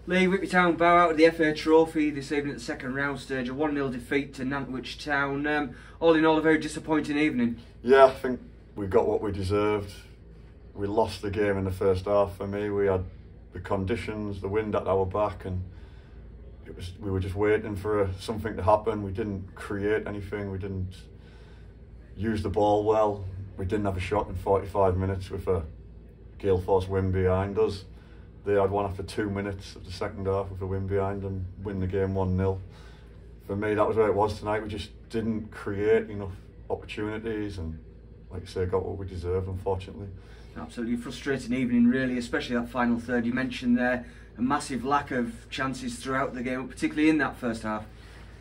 Lee, Whitby Town bow out of the FA Trophy this evening at the second round stage, a 1-0 defeat to Nantwich Town. All in all, a very disappointing evening. Yeah, I think we got what we deserved. We lost the game in the first half. For me, we had the conditions, the wind at our back, and we were just waiting for something to happen. We didn't create anything. We didn't use the ball well. We didn't have a shot in 45 minutes with a gale force wind behind us. They had one after 2 minutes of the second half with a wind behind and win the game 1-0. For me, that was where it was tonight. We just didn't create enough opportunities and, like I say, got what we deserved, unfortunately. Absolutely frustrating evening, really, especially that final third. You mentioned there a massive lack of chances throughout the game, particularly in that first half.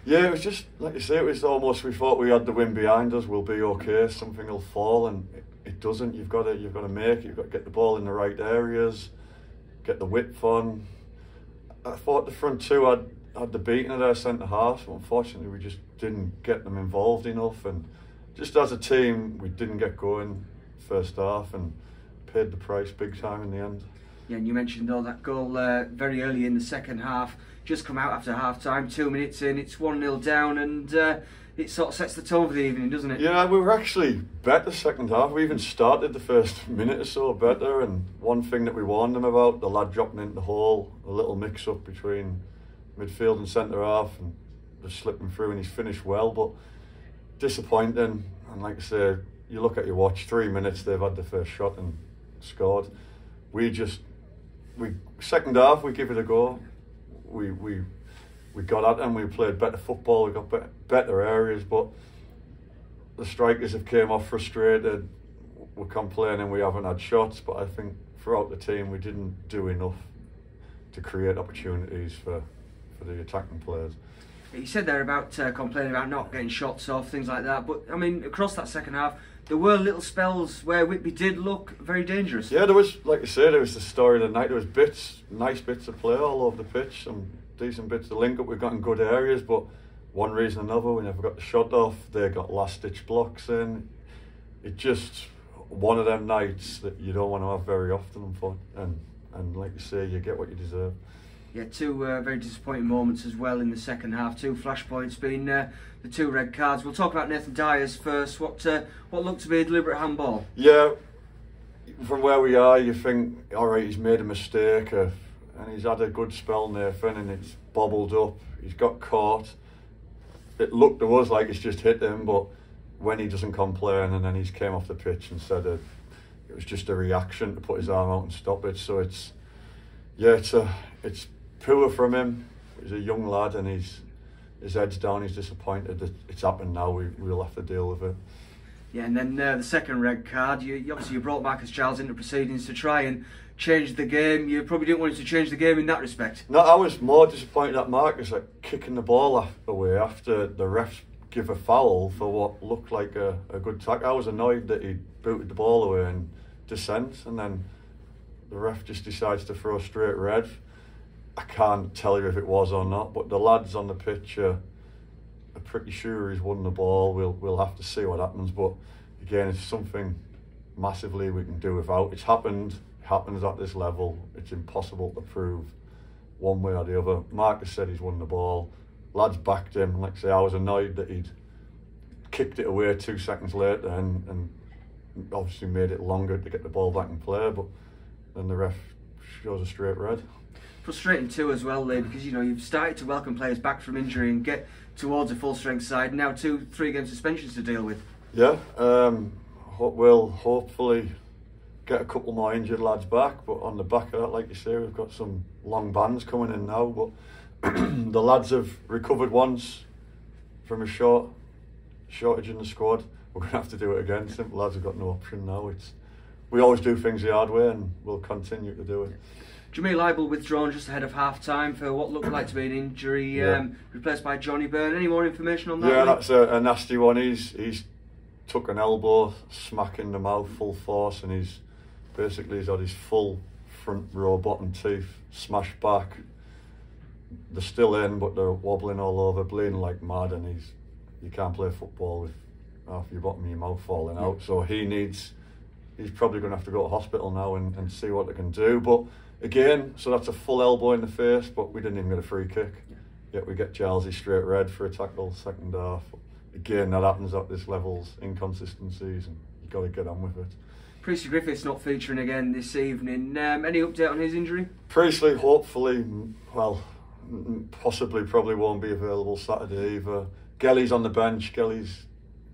Yeah, it was just, like you say, it was almost, we thought we had the wind behind us, we'll be okay, something will fall, and it doesn't. You've got to make it, you've got to get the ball in the right areas, get the width on. I thought the front two had the beating of their centre halves, but unfortunately we just didn't get them involved enough, and just as a team we didn't get going first half and paid the price big time in the end. Yeah, and you mentioned though that goal very early in the second half, just come out after half time, 2 minutes in, it's 1-0 down, and it sort of sets the tone for the evening, doesn't it? Yeah, we were actually better second half. We even started the first minute or so better, and one thing that we warned them about, the lad dropping into the hole, a little mix up between midfield and centre half, and just slipping through, and he's finished well, but disappointing. And like I say, you look at your watch, 3 minutes they've had the first shot and scored. Second half we give it a go. We got at them, we played better football, we got better areas, but the strikers have came off frustrated. We're complaining we haven't had shots, but I think throughout the team we didn't do enough to create opportunities for the attacking players. You said there about complaining about not getting shots off, things like that, but I mean, across that second half, there were little spells where Whitby did look very dangerous. Yeah, there was, like you say, there was the story of the night. There was nice bits of play all over the pitch, some decent bits of link up. We've got in good areas, but one reason or another, we never got the shot off. They got last-ditch blocks in. It just one of them nights that you don't want to have very often, and like you say, you get what you deserve. Yeah, two very disappointing moments as well in the second half. Two flashpoints being the two red cards. We'll talk about Nathan Dyers first. What looked to be a deliberate handball. Yeah, from where we are, you think, all right, he's made a mistake, and he's had a good spell, Nathan, and it's bobbled up. He's got caught. It looked to us like it's just hit him, but when he doesn't complain, and then he's came off the pitch and said it was just a reaction to put his arm out and stop it. So it's poor from him. He's a young lad and his head's down, he's disappointed. It's happened now, we'll have to deal with it. Yeah, and then the second red card, you obviously brought Marcus Giles into proceedings to try and change the game. You probably didn't want him to change the game in that respect. No, I was more disappointed at Marcus kicking the ball away after the refs give a foul for what looked like a good tackle. I was annoyed that he booted the ball away in descent, and then the ref just decides to throw straight red. I can't tell you if it was or not, but the lads on the pitch are pretty sure he's won the ball. We'll have to see what happens, but again, it's something massively we can do without. It happens at this level. It's impossible to prove one way or the other. Marcus said he's won the ball. Lads backed him. Like I say, I was annoyed that he'd kicked it away 2 seconds later and obviously made it longer to get the ball back in play, but then the ref shows a straight red. Frustrating too as well, Lee, because you've started to welcome players back from injury and get towards a full strength side. Now 2-3 game suspensions to deal with. Yeah, we'll hopefully get a couple more injured lads back, but on the back of that, like you say, we've got some long bans coming in now, but the lads have recovered once from a shortage in the squad. We're going to have to do it again. Simple lads have got no option now. We always do things the hard way, and we'll continue to do it. Jamie Leibel withdrawn just ahead of half-time for what looked like to be an injury, replaced by Johnny Byrne. Any more information on that? Yeah, that's a nasty one. He's took an elbow, smack in the mouth, full force, and he's had his full front row bottom teeth smashed back. They're still in, but they're wobbling all over, bleeding like mad, and you can't play football with half your bottom of your mouth falling out. So he's probably going to have to go to hospital now and see what they can do. But again, so that's a full elbow in the face, but we didn't even get a free kick. Yet we get Jalsey straight red for a tackle, second half. Again, that happens at this levels, inconsistencies, and you've got to get on with it. Priestley Griffiths not featuring again this evening. Any update on his injury? Priestley, hopefully, well, possibly, probably won't be available Saturday either. Gelly's on the bench. Gelly's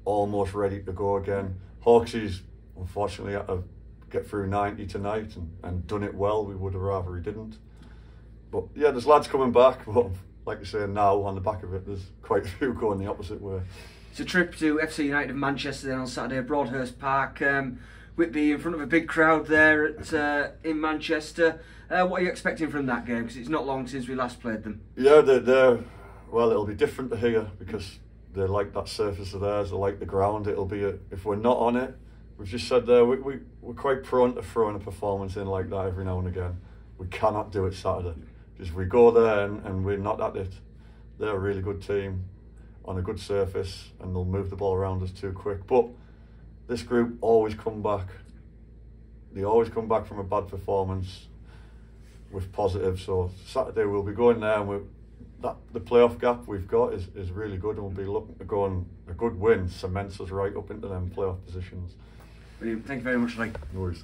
almost ready to go again. Hawksy's unfortunately had to get through 90 tonight and done it well. We would have rather he didn't. But yeah, there's lads coming back. But like you say, now on the back of it, there's quite a few going the opposite way. It's a trip to FC United of Manchester then on Saturday at Broadhurst Park. Whitby in front of a big crowd there in Manchester. What are you expecting from that game? Because it's not long since we last played them. Yeah, they're well, it'll be different to here because they like that surface of theirs, they like the ground. It'll be if we're not on it, we've just said there, we're quite prone to throwing a performance in like that every now and again. We cannot do it Saturday. Because we go there and we're not at it. They're a really good team on a good surface and they'll move the ball around us too quick. But this group always come back. They always come back from a bad performance with positive. So Saturday we'll be going there and the playoff gap we've got is really good, and we'll be looking to go on a good win, cements us right up into them playoff positions. Brilliant. Thank you very much, Lee. No worries.